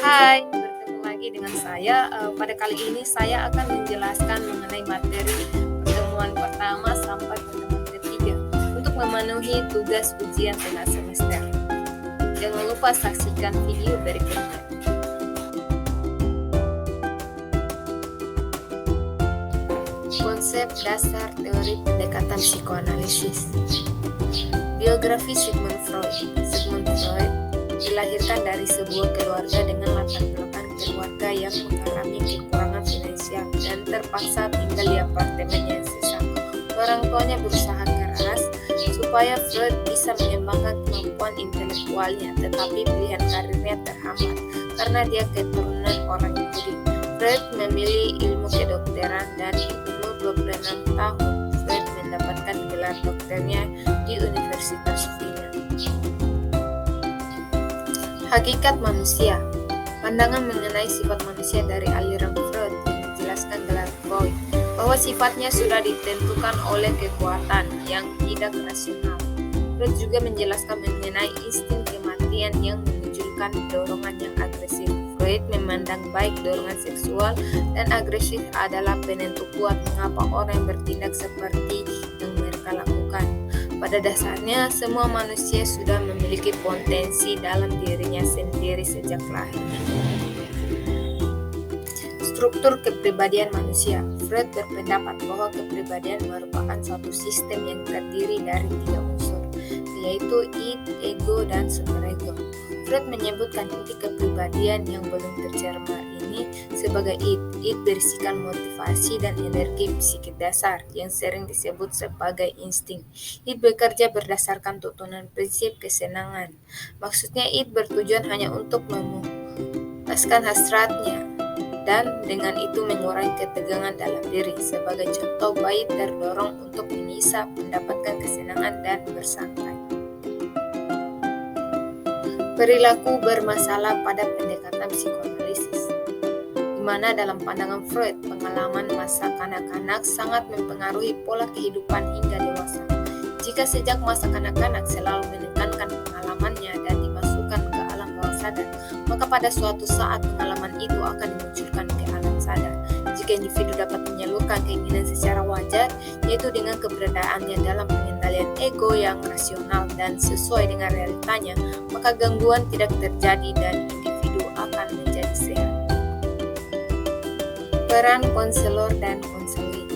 Hai, bertemu lagi dengan saya. Pada kali ini saya akan menjelaskan mengenai materi pertemuan pertama sampai pertemuan ketiga untuk memenuhi tugas ujian tengah semester. Jangan lupa saksikan video berikutnya. Konsep dasar teori pendekatan psikoanalisis. Biografi Sigmund Freud. Sigmund Freud dilahirkan dari sebuah keluarga dengan latar belakang keluarga yang mengalami kekurangan finansial dan terpaksa tinggal di apartemen yang sesak. Orang tuanya berusaha keras supaya Freud bisa mengembangkan kemampuan intelektualnya, tetapi pilihan karirnya terhambat karena dia keturunan orang Yahudi. Freud memilih ilmu kedokteran dan di umur 26 tahun Freud mendapatkan gelar dokternya di Universitas Vienna. Hakikat manusia. Pandangan mengenai sifat manusia dari aliran Freud yang dijelaskan gelar Freud bahwa sifatnya sudah ditentukan oleh kekuatan yang tidak rasional. Freud juga menjelaskan mengenai insting kematian yang memunculkan dorongan yang agresif. Freud memandang baik dorongan seksual dan agresif adalah penentu kuat mengapa orang bertindak seperti yang mereka lakukan. Pada dasarnya, semua manusia sudah memiliki potensi dalam dirinya sendiri sejak lahir. Struktur kepribadian manusia. Freud berpendapat bahwa kepribadian merupakan suatu sistem yang terdiri dari 3 unsur, yaitu id, ego, dan superego. Freud menyebutkan inti kepribadian yang belum tercermar ini sebagai id. Id berisikan motivasi dan energi psikis dasar yang sering disebut sebagai insting. Id bekerja berdasarkan tuntunan prinsip kesenangan. Maksudnya id bertujuan hanya untuk memuaskan hasratnya dan dengan itu mengurangi ketegangan dalam diri. Sebagai contoh, bayi terdorong untuk menyisa, mendapatkan kesenangan dan bersantai. Perilaku bermasalah pada pendekatan psikoanalisis, di mana dalam pandangan Freud, pengalaman masa kanak-kanak sangat mempengaruhi pola kehidupan hingga dewasa. Jika sejak masa kanak-kanak selalu menekankan pengalamannya dan dimasukkan ke alam bawah sadar, maka pada suatu saat pengalaman itu akan dimunculkan ke alam sadar. Jika individu dapat menyalurkan keinginan secara wajar, yaitu dengan keberadaannya dalam pengendalian ego yang rasional dan sesuai dengan realitanya, maka gangguan tidak terjadi dan individu akan menjadi sehat. Peran konselor dan konseling.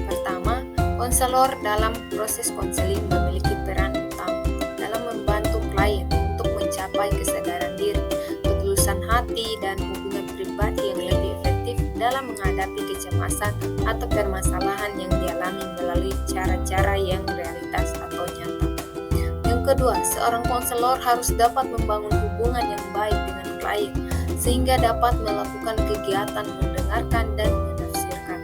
Pertama, konselor dalam proses konseling memiliki peran utama dalam membantu klien untuk mencapai kesadaran diri, ketulusan hati, dan hubungan pribadi yang lebih efektif dalam menghadapi kecemasan atau permasalahan yang dialami melalui cara-cara yang realitas atau nyata. Yang kedua, seorang konselor harus dapat membangun hubungan yang baik dengan klien sehingga dapat melakukan kegiatan mendengarkan dan menafsirkan.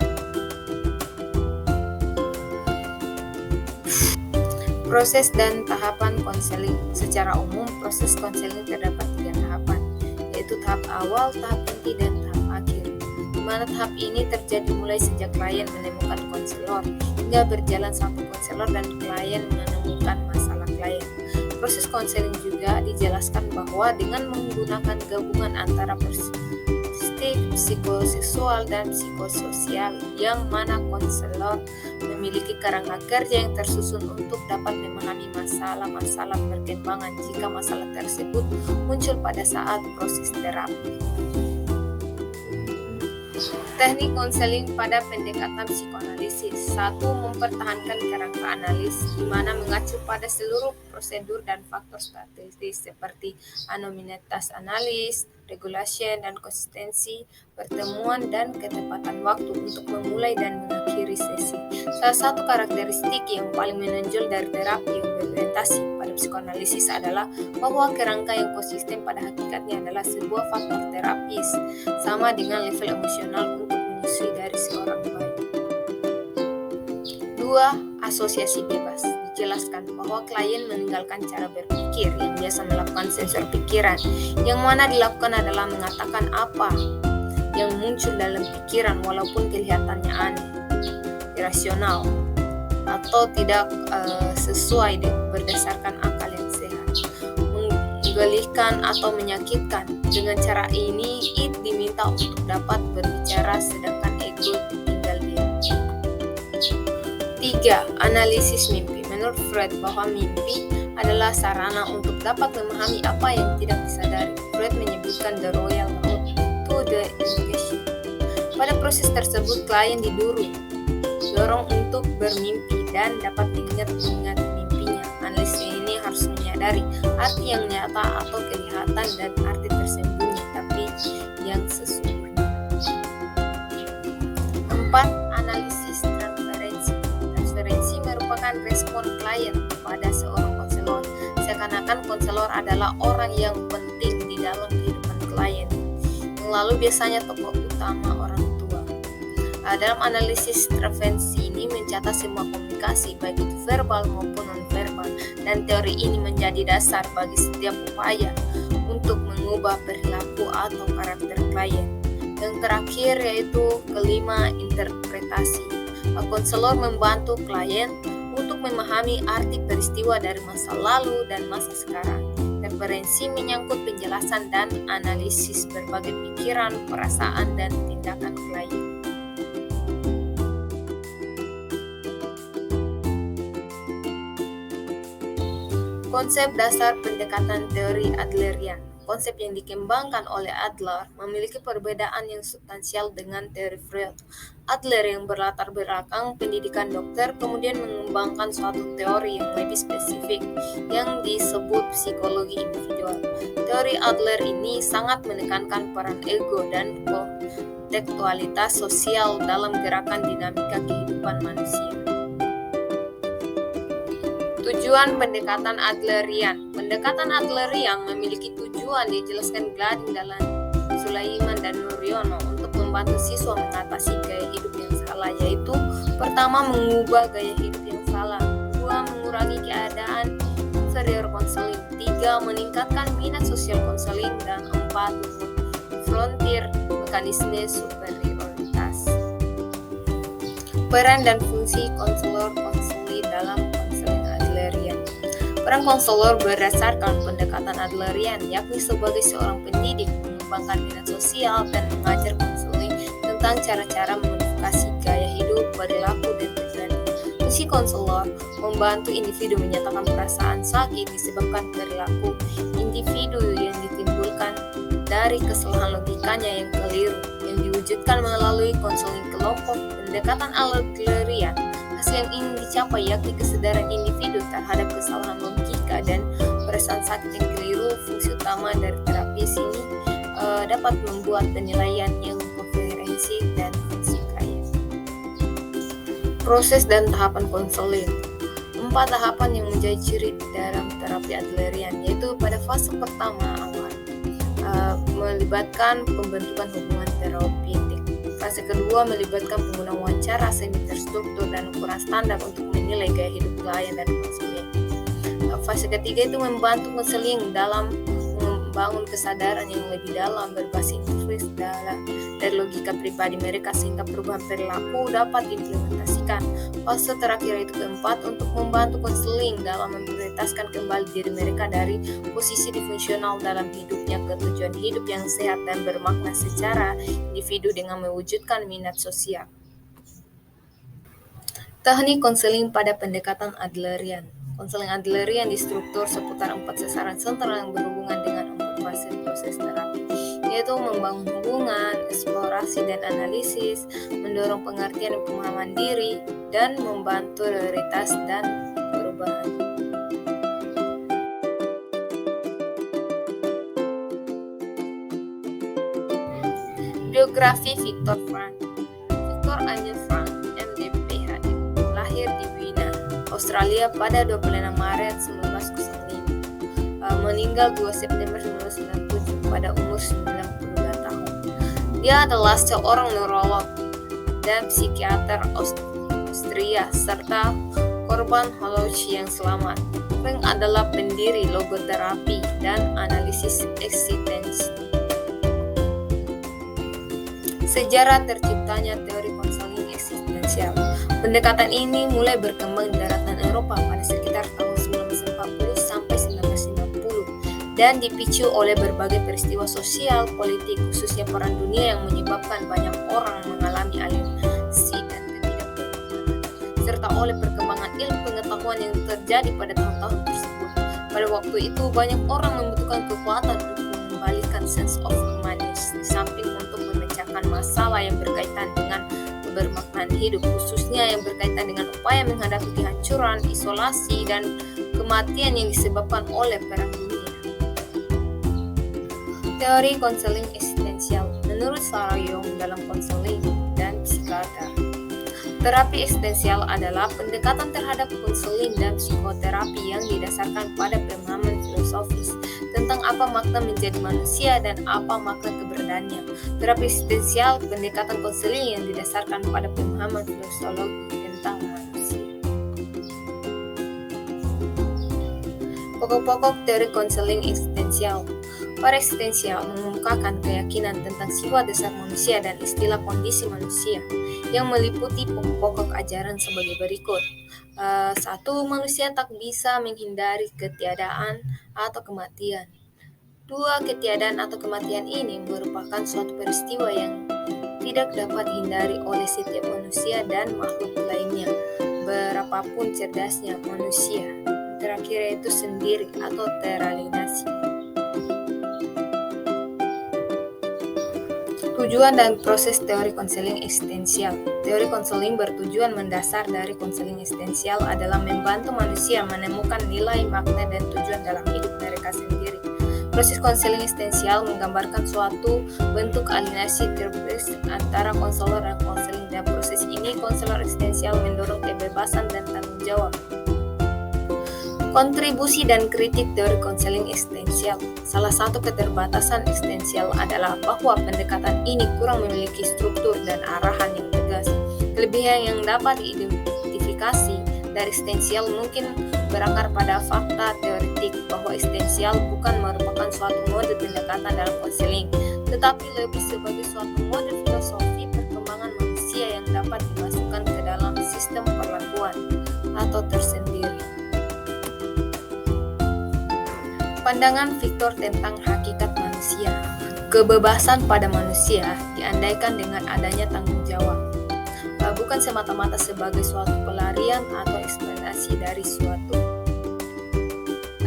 Proses dan tahapan konseling. Secara umum, proses konseling terdapat 3 tahapan, yaitu tahap awal, tahap inti, dan tahap akhir. Di mana tahap ini terjadi mulai sejak klien menemukan konselor hingga berjalan sampai konselor dan klien menemukan masalah klien. Proses konseling juga dijelaskan bahwa dengan menggunakan gabungan antara psikoseksual dan psikososial, yang mana konselor memiliki kerangka kerja yang tersusun untuk dapat memahami masalah-masalah perkembangan jika masalah tersebut muncul pada saat proses terapi. Teknik konseling pada pendekatan psikoanalisis. 1. Mempertahankan kerangka analis, di mana mengacu pada seluruh prosedur dan faktor statistis seperti anonimitas analis, regulation dan konsistensi, pertemuan dan ketepatan waktu untuk memulai dan mengakhiri sesi. Salah satu karakteristik yang paling menonjol dari terapi yang berorientasi pada psikoanalisis adalah bahwa kerangka yang konsisten pada hakikatnya adalah sebuah faktor terapis, sama dengan level emosional untuk menyusui dari seorang bayi. 2. Asosiasi bebas. Dijelaskan bahwa klien meninggalkan cara berpikir yang biasa melakukan sensor pikiran, yang mana dilakukan adalah mengatakan apa yang muncul dalam pikiran walaupun kelihatannya aneh, irasional, atau tidak sesuai berdasarkan akal yang sehat. menggelihkan atau menyakitkan. Dengan cara ini, id diminta untuk dapat berbicara sedangkan ego tinggal diam. 3. Analisis mimpi. Menurut Freud bahwa mimpi adalah sarana untuk dapat memahami apa yang tidak disadari. Freud menyebutkan the royal road to the intuition. Pada proses tersebut, klien didorong untuk bermimpi dan dapat mengingat mimpinya. Analisis ini harus menyadari arti yang nyata atau kelihatan dan arti tersembunyi, tapi yang sesungguhnya. 4. Analisis transferensi. Transferensi merupakan respon klien kepada seorang konselor, seakan-akan konselor adalah orang yang penting di dalam kehidupan klien, lalu biasanya tokoh utama orang tua. Dalam analisis transferensi ini mencatat semua komunikasi, baik itu verbal maupun non-verbal, dan teori ini menjadi dasar bagi setiap upaya untuk mengubah perilaku atau karakter klien. Yang terakhir yaitu kelima, interpretasi. Konselor membantu klien untuk memahami arti peristiwa dari masa lalu dan masa sekarang. Referensi menyangkut penjelasan dan analisis berbagai pikiran, perasaan, dan tindakan klien. Konsep dasar pendekatan teori Adlerian. Konsep yang dikembangkan oleh Adler memiliki perbedaan yang substansial dengan teori Freud. Adler yang berlatar belakang pendidikan dokter kemudian mengembangkan suatu teori yang lebih spesifik yang disebut psikologi individual. Teori Adler ini sangat menekankan peran ego dan kontekstualitas sosial dalam gerakan dinamika kehidupan manusia. Tujuan pendekatan Adlerian. Pendekatan Adlerian memiliki tujuan dijelaskan Glading dalam Sulaiman dan Nuryono untuk membantu siswa mengatasi gaya hidup yang salah, yaitu pertama, mengubah gaya hidup yang salah, 2, mengurangi keadaan inferior konseling, 3, meningkatkan minat sosial konseling, dan 4, frontier mekanisme superioritas. Peran dan fungsi konselor konseli dalam Peran konselor berdasarkan pendekatan Adlerian, yakni sebagai seorang pendidik, mengembangkan minat sosial dan mengajar konseling tentang cara-cara memodifikasi gaya hidup, perilaku, dan tujuan. Fungsi konselor membantu individu menyatakan perasaan sakit disebabkan perilaku individu yang ditimbulkan dari kesalahan logikanya yang keliru, yang diwujudkan melalui konseling kelompok. Pendekatan Adlerian, hasil yang ingin dicapai yakni kesadaran individu terhadap kesalahan logika dan perasaan sakit yang keliru. Fungsi utama dari terapi ini dapat membuat penilaian yang koherensi dan fungsi klien. Proses dan tahapan konseling. 4 tahapan yang menjadi ciri dalam terapi Adlerian, yaitu pada fase pertama awal melibatkan pembentukan hubungan terapeutik. Fase kedua melibatkan penggunaan wawancara semi terstruktur dan ukuran standar untuk menilai gaya hidup klien dan konseling. Fase ketiga itu membantu konseling dalam membangun kesadaran yang lebih dalam berbasis intuisi dari logika pribadi mereka sehingga perubahan perilaku dapat diimplementasikan. Fase terakhir itu keempat untuk membantu konseling dalam memprioritaskan kembali diri mereka dari posisi disfungsional dalam hidupnya ke tujuan hidup yang sehat dan bermakna secara individu dengan mewujudkan minat sosial. Teknik konseling pada pendekatan Adlerian. Konseling Adlerian distruktur seputar 4 sasaran sentral yang berhubungan dengan 4 fase proses terapi, yaitu membangun hubungan, eksplorasi dan analisis, mendorong pengertian dan pemahaman diri, dan membantu prioritas dan perubahan. Biografi Viktor Frankl. Viktor Emil Frankl, MD, PhD, lahir di Wina, Australia pada 26 Maret 1905. Meninggal 2 September 1997 pada umur 92 tahun. Dia adalah seorang neurolog dan psikiater Austria serta korban Holocaust yang selamat. Frank adalah pendiri logoterapi dan analisis eksistensi. Sejarah terciptanya teori konseling eksistensial. Pendekatan ini mulai berkembang di daratan Eropa pada sekitar tahun 1940 sampai 1990 dan dipicu oleh berbagai peristiwa sosial, politik, khususnya perang dunia yang menyebabkan banyak orang mengalami alienasi dan ketidakbermaknaan, serta oleh perkembangan ilmu pengetahuan yang terjadi pada tahun-tahun tersebut. Pada waktu itu, banyak orang membutuhkan kekuatan untuk mengembalikan sense of humanity, di samping untuk memecahkan masalah yang berkaitan dengan kebermaknaan hidup, khususnya yang berkaitan dengan upaya menghadapi kehancuran, isolasi, dan kematian yang disebabkan oleh perang dunia. Teori konseling eksistensial. Menurut Sarah Young dalam konseling dan psikiater, terapi eksistensial adalah pendekatan terhadap konseling dan psikoterapi yang didasarkan pada pemahaman filosofis tentang apa makna menjadi manusia dan apa makna keberadaannya. Terapi eksistensial, pendekatan konseling yang didasarkan pada pemahaman filosofis tentang manusia. Pokok-pokok teori konseling eksistensial. Para eksistensial mengemukakan keyakinan tentang sifat dasar manusia dan istilah kondisi manusia yang meliputi pokok-pokok ajaran sebagai berikut. 1. Manusia tak bisa menghindari ketiadaan atau kematian. 2. Ketiadaan atau kematian ini merupakan suatu peristiwa yang tidak dapat dihindari oleh setiap manusia dan makhluk lainnya, berapapun cerdasnya manusia. Terakhir yaitu sendiri atau teralienasi. Tujuan dan proses teori konseling eksistensial. Teori konseling bertujuan mendasar dari konseling eksistensial adalah membantu manusia menemukan nilai, makna, dan tujuan dalam hidup mereka sendiri. Proses konseling eksistensial menggambarkan suatu bentuk alienasi terapis antara konselor dan konseling. Dalam proses ini, konselor eksistensial mendorong kebebasan dan tanggung jawab. Kontribusi dan kritik teori konseling eksistensial. Salah satu keterbatasan eksistensial adalah bahwa pendekatan ini kurang memiliki struktur dan arahan yang tegas. Kelebihan yang dapat diidentifikasi dari eksistensial mungkin berakar pada fakta teoretik bahwa eksistensial bukan merupakan suatu mode pendekatan dalam konseling, tetapi lebih sebagai suatu mode filosofi perkembangan manusia yang dapat dimasukkan ke dalam sistem perlakuan atau tersendiri. Pandangan Victor tentang hakikat manusia. Kebebasan pada manusia diandaikan dengan adanya tanggung jawab, bukan semata-mata sebagai suatu pelarian atau eksploitasi dari suatu.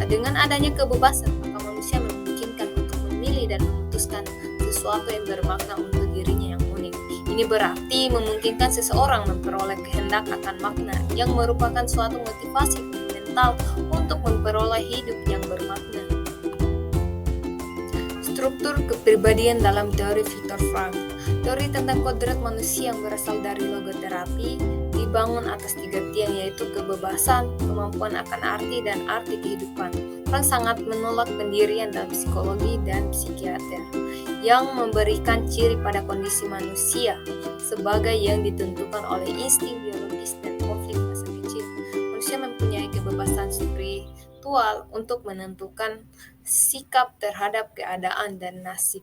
Dengan adanya kebebasan, maka manusia memungkinkan untuk memilih dan memutuskan sesuatu yang bermakna untuk dirinya yang unik. Ini berarti memungkinkan seseorang memperoleh kehendak akan makna yang merupakan suatu motivasi fundamental untuk memperoleh hidup yang bermakna. Struktur kepribadian dalam teori Viktor Frankl. Teori tentang kodrat manusia yang berasal dari logoterapi dibangun atas 3 tiang, yaitu kebebasan, kemampuan akan arti, dan arti kehidupan. Frank sangat menolak pendirian dalam psikologi dan psikiater yang memberikan ciri pada kondisi manusia sebagai yang ditentukan oleh insting biologis dan konflik masa kecil. Manusia mempunyai kebebasan spiritual untuk menentukan sikap terhadap keadaan dan nasib.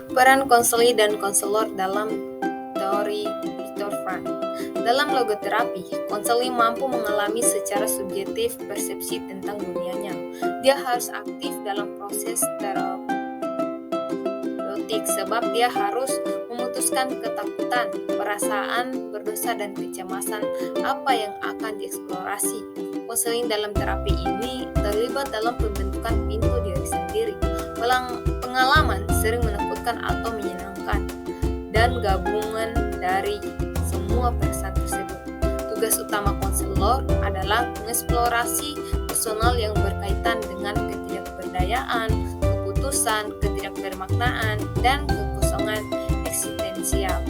Peran konseling dan konselor dalam teori Viktor Frankl. Dalam logoterapi, konseling mampu mengalami secara subjektif persepsi tentang dunianya. Dia harus aktif dalam proses terapeutik sebab dia harus memutuskan ketakutan, perasaan berdosa, dan kecemasan apa yang akan dieksplorasi. Konseling dalam terapi ini terlibat dalam pembentukan pintu diri sendiri. Pengalaman sering menakutkan atau menyenangkan, dan gabungan dari semua perasaan tersebut. Tugas utama konselor adalah mengeksplorasi personal yang berkaitan dengan ketidakberdayaan, keputusan, ketidakbermaknaan, dan kekosongan eksistensial.